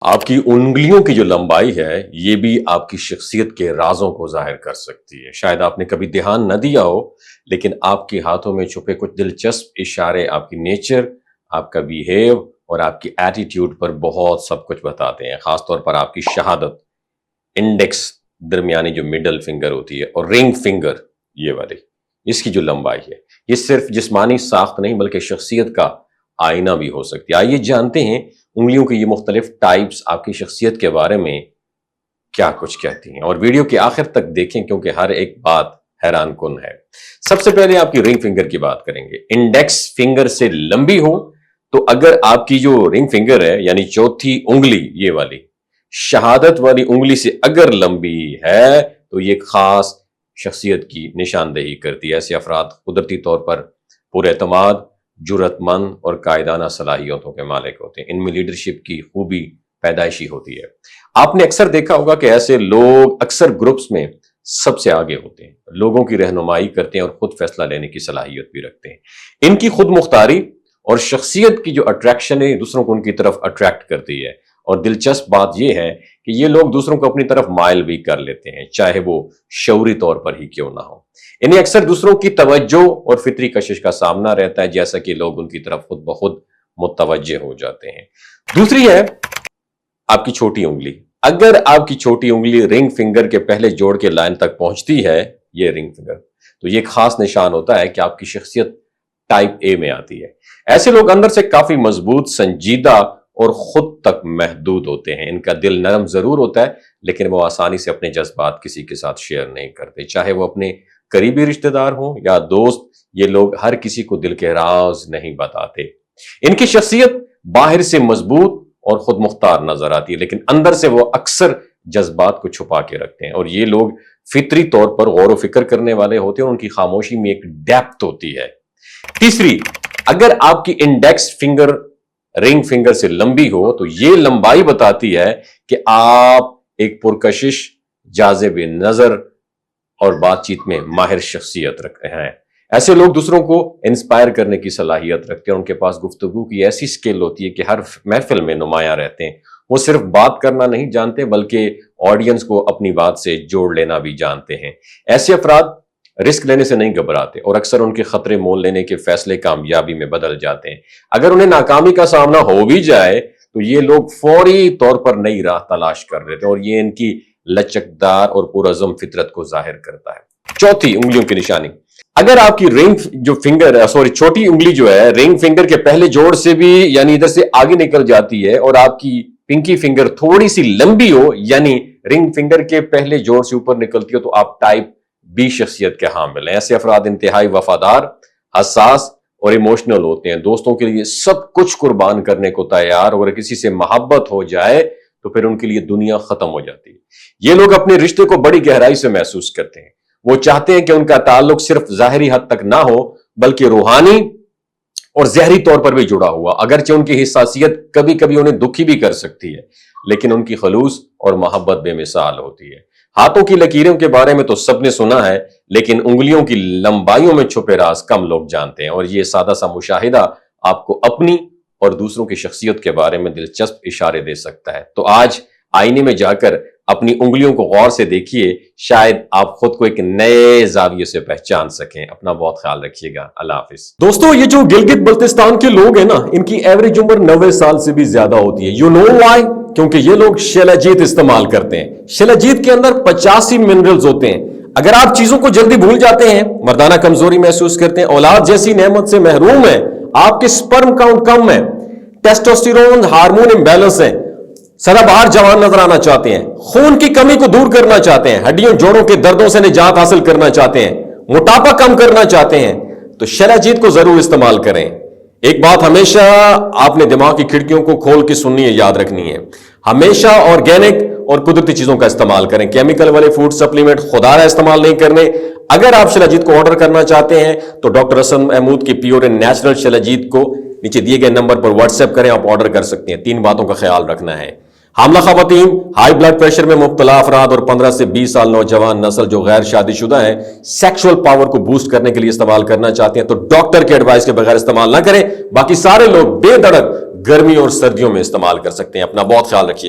آپ کی انگلیوں کی جو لمبائی ہے یہ بھی آپ کی شخصیت کے رازوں کو ظاہر کر سکتی ہے۔ شاید آپ نے کبھی دھیان نہ دیا ہو، لیکن آپ کے ہاتھوں میں چھپے کچھ دلچسپ اشارے آپ کی نیچر، آپ کا بیہیو اور آپ کی ایٹیٹیوڈ پر بہت سب کچھ بتاتے ہیں۔ خاص طور پر آپ کی شہادت، انڈیکس درمیانی جو مڈل فنگر ہوتی ہے اور رنگ فنگر یہ والی، اس کی جو لمبائی ہے یہ صرف جسمانی ساخت نہیں بلکہ شخصیت کا آئینہ بھی ہو سکتی ہے۔ آئیے جانتے ہیں انگلیوں کی یہ مختلف ٹائپس آپ کی شخصیت کے بارے میں کیا کچھ کہتی ہیں، اور ویڈیو کے آخر تک دیکھیں کیونکہ ہر ایک بات حیران کن ہے۔ سب سے پہلے آپ کی رنگ فنگر کی بات کریں گے۔ انڈیکس فنگر سے لمبی ہو تو اگر آپ کی جو رنگ فنگر ہے یعنی چوتھی انگلی یہ والی، شہادت والی انگلی سے اگر لمبی ہے تو یہ خاص شخصیت کی نشاندہی کرتی ہے۔ ایسے افراد قدرتی طور پر پر اعتماد، جرأت مند اور قائدانہ صلاحیتوں کے مالک ہوتے ہیں۔ ان میں لیڈرشپ کی خوبی پیدائشی ہوتی ہے۔ آپ نے اکثر دیکھا ہوگا کہ ایسے لوگ اکثر گروپس میں سب سے آگے ہوتے ہیں، لوگوں کی رہنمائی کرتے ہیں اور خود فیصلہ لینے کی صلاحیت بھی رکھتے ہیں۔ ان کی خود مختاری اور شخصیت کی جو اٹریکشن ہے دوسروں کو ان کی طرف اٹریکٹ کرتی ہے، اور دلچسپ بات یہ ہے کہ یہ لوگ دوسروں کو اپنی طرف مائل بھی کر لیتے ہیں، چاہے وہ شعوری طور پر ہی کیوں نہ ہو۔ انہیں اکثر دوسروں کی توجہ اور فطری کشش کا سامنا رہتا ہے، جیسا کہ لوگ ان کی طرف خود بخود متوجہ ہو جاتے ہیں۔ دوسری ہے آپ کی چھوٹی انگلی۔ اگر آپ کی چھوٹی انگلی رنگ فنگر کے پہلے جوڑ کے لائن تک پہنچتی ہے، یہ رنگ فنگر، تو یہ ایک خاص نشان ہوتا ہے کہ آپ کی شخصیت ٹائپ اے میں آتی ہے۔ ایسے لوگ اندر سے کافی مضبوط، سنجیدہ اور خود تک محدود ہوتے ہیں۔ ان کا دل نرم ضرور ہوتا ہے لیکن وہ آسانی سے اپنے جذبات کسی کے ساتھ شیئر نہیں کرتے، چاہے وہ اپنے قریبی رشتہ دار ہوں یا دوست۔ یہ لوگ ہر کسی کو دل کے راز نہیں بتاتے۔ ان کی شخصیت باہر سے مضبوط اور خود مختار نظر آتی ہے لیکن اندر سے وہ اکثر جذبات کو چھپا کے رکھتے ہیں، اور یہ لوگ فطری طور پر غور و فکر کرنے والے ہوتے ہیں اور ان کی خاموشی میں ایک ڈیپتھ ہوتی ہے۔ تیسری، اگر آپ کی انڈیکس فنگر رنگ فنگر سے لمبی ہو تو یہ لمبائی بتاتی ہے کہ آپ ایک پرکشش، جاذب نظر اور بات چیت میں ماہر شخصیت رکھتے ہیں۔ ایسے لوگ دوسروں کو انسپائر کرنے کی صلاحیت رکھتے ہیں، ان کے پاس گفتگو کی ایسی سکل ہوتی ہے کہ ہر محفل میں نمایاں رہتے ہیں۔ وہ صرف بات کرنا نہیں جانتے بلکہ آڈینس کو اپنی بات سے جوڑ لینا بھی جانتے ہیں۔ ایسے افراد رسک لینے سے نہیں گھبراتے اور اکثر ان کے خطرے مول لینے کے فیصلے کامیابی میں بدل جاتے ہیں۔ اگر انہیں ناکامی کا سامنا ہو بھی جائے تو یہ لوگ فوری طور پر نئی راہ تلاش کر رہے تھے، اور یہ ان کی لچکدار اور پرعزم فطرت کو ظاہر کرتا ہے۔ چوتھی، انگلیوں کی نشانی۔ اگر آپ کی چھوٹی انگلی جو ہے رنگ فنگر کے پہلے جوڑ سے بھی یعنی ادھر سے آگے نکل جاتی ہے اور آپ کی پنکی فنگر تھوڑی سی لمبی ہو یعنی رنگ فنگر کے پہلے جوڑ سے اوپر نکلتی ہو تو آپ ٹائپ بی شخصیت کے حامل ہیں۔ ایسے افراد انتہائی وفادار، حساس اور ایموشنل ہوتے ہیں، دوستوں کے لیے سب کچھ قربان کرنے کو تیار، اور کسی سے محبت ہو جائے تو پھر ان کے لیے دنیا ختم ہو جاتی ہے۔ یہ لوگ اپنے رشتے کو بڑی گہرائی سے محسوس کرتے ہیں۔ وہ چاہتے ہیں کہ ان کا تعلق صرف ظاہری حد تک نہ ہو بلکہ روحانی اور ذہنی طور پر بھی جڑا ہوا۔ اگرچہ ان کی حساسیت کبھی کبھی انہیں دکھی بھی کر سکتی ہے لیکن ان کی خلوص اور محبت بے مثال ہوتی ہے۔ ہاتھوں کی لکیروں کے بارے میں تو سب نے سنا ہے لیکن انگلیوں کی لمبائیوں میں چھپے راز کم لوگ جانتے ہیں، اور یہ سادہ سا مشاہدہ آپ کو اپنی اور دوسروں کی شخصیت کے بارے میں دلچسپ اشارے دے سکتا ہے۔ تو آج آئینے میں جا کر اپنی انگلیوں کو غور سے دیکھیے، شاید آپ خود کو ایک نئے زاویے سے پہچان سکیں۔ اپنا بہت خیال رکھیے گا۔ اللہ حافظ۔ دوستو، یہ جو گلگت بلتستان کے لوگ ہیں نا، ان کی ایوریج عمر 90 سال سے بھی زیادہ ہوتی ہے۔ You know why? کیونکہ یہ لوگ شیلاجیت استعمال کرتے ہیں۔ شیلاجیت کے اندر 85 منرلز ہوتے ہیں۔ اگر آپ چیزوں کو جلدی بھول جاتے ہیں، مردانہ کمزوری محسوس کرتے ہیں، اولاد جیسی نعمت سے محروم ہیں، آپ کے سپرم کاؤنٹ کم ہے، ٹیسٹوسٹیرون ہارمون امبیلنس ہے، سدا بہار جوان نظر آنا چاہتے ہیں، خون کی کمی کو دور کرنا چاہتے ہیں، ہڈیوں جوڑوں کے دردوں سے نجات حاصل کرنا چاہتے ہیں، موٹاپا کم کرنا چاہتے ہیں، تو شیلاجیت کو ضرور استعمال کریں۔ ایک بات ہمیشہ آپ نے دماغ کی کھڑکیوں کو کھول کے سننی ہے، یاد رکھنی ہے، ہمیشہ آرگینک اور قدرتی چیزوں کا استعمال کریں۔ کیمیکل والے فوڈ سپلیمنٹ خدارہ استعمال نہیں کرنے۔ اگر آپ شیلاجیت کو آرڈر کرنا چاہتے ہیں تو ڈاکٹر حسن محمود کی پیور اینڈ نیچرل شیلاجیت کو نیچے دیے گئے نمبر پر واٹس ایپ کریں، آپ آرڈر کر سکتے ہیں۔ 3 باتوں کا خیال رکھنا ہے: حاملہ خواتین، ہائی بلڈ پریشر میں مبتلا افراد اور 15 سے 20 سال نوجوان نسل جو غیر شادی شدہ ہیں، سیکشول پاور کو بوسٹ کرنے کے لیے استعمال کرنا چاہتے ہیں تو ڈاکٹر کے ایڈوائس کے بغیر استعمال نہ کریں۔ باقی سارے لوگ بے دھڑک گرمی اور سردیوں میں استعمال کر سکتے ہیں۔ اپنا بہت خیال رکھیے گا۔